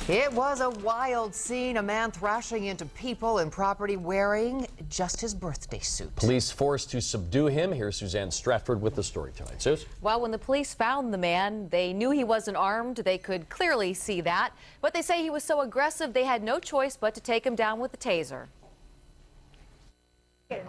It was a wild scene, a man thrashing into people and property wearing just his birthday suit. Police forced to subdue him. Here's Suzanne Stratford with the story tonight. Suze? Well, when the police found the man, they knew he wasn't armed. They could clearly see that. But they say he was so aggressive they had no choice but to take him down with the taser.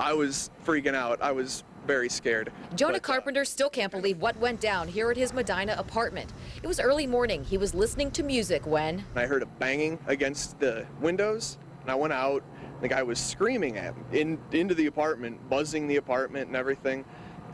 I was freaking out. I was very scared. Jonah Carpenter still can't believe what went down here at his Medina apartment. It was early morning. He was listening to music when I heard a banging against the windows, and I went out. The guy was screaming at me into the apartment, buzzing the apartment and everything,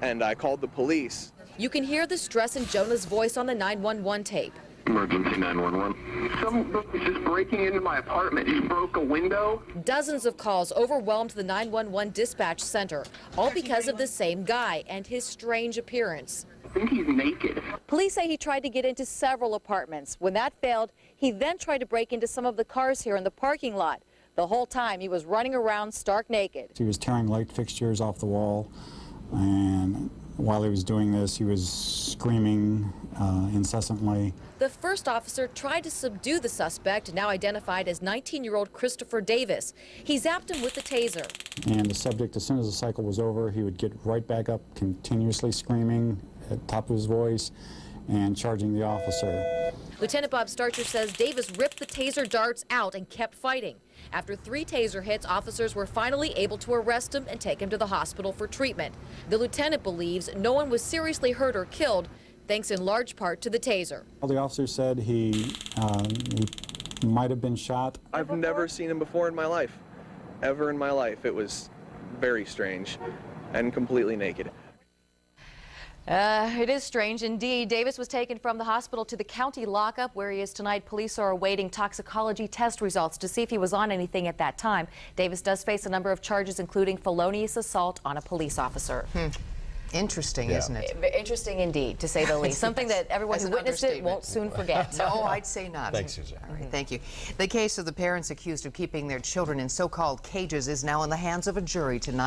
and I called the police. you can hear the stress in Jonah's voice on the 911 tape. Emergency 911. Someone just breaking into my apartment. He broke a window. Dozens of calls overwhelmed the 911 dispatch center, all because of the same guy and his strange appearance. I think he's naked. Police say he tried to get into several apartments. When that failed, he then tried to break into some of the cars here in the parking lot. The whole time he was running around stark naked. He was tearing light fixtures off the wall, and while he was doing this, he was screaming incessantly. The first officer tried to subdue the suspect, now identified as 19-year-old Christopher Davis. He zapped him with the taser. And the subject, as soon as the cycle was over, he would get right back up, continuously screaming at the top of his voice and charging the officer. Lieutenant Bob Starcher says Davis ripped the taser darts out and kept fighting. After 3 taser hits, officers were finally able to arrest him and take him to the hospital for treatment. The lieutenant believes no one was seriously hurt or killed, thanks in large part to the taser. All the officer said he might have been shot. I've never seen him before in my life, ever in my life. It was very strange and completely naked. It is strange indeed. Davis was taken from the hospital to the county lockup where he is tonight. Police are awaiting toxicology test results to see if he was on anything at that time. Davis does face a number of charges, including felonious assault on a police officer. Interesting, isn't it? Interesting indeed, to say the least. Something that everyone That's who an witnessed it understatement. won't soon forget. No, I'd say not. Thanks, Suzanne. All right, thank you. The case of the parents accused of keeping their children in so-called cages is now in the hands of a jury tonight.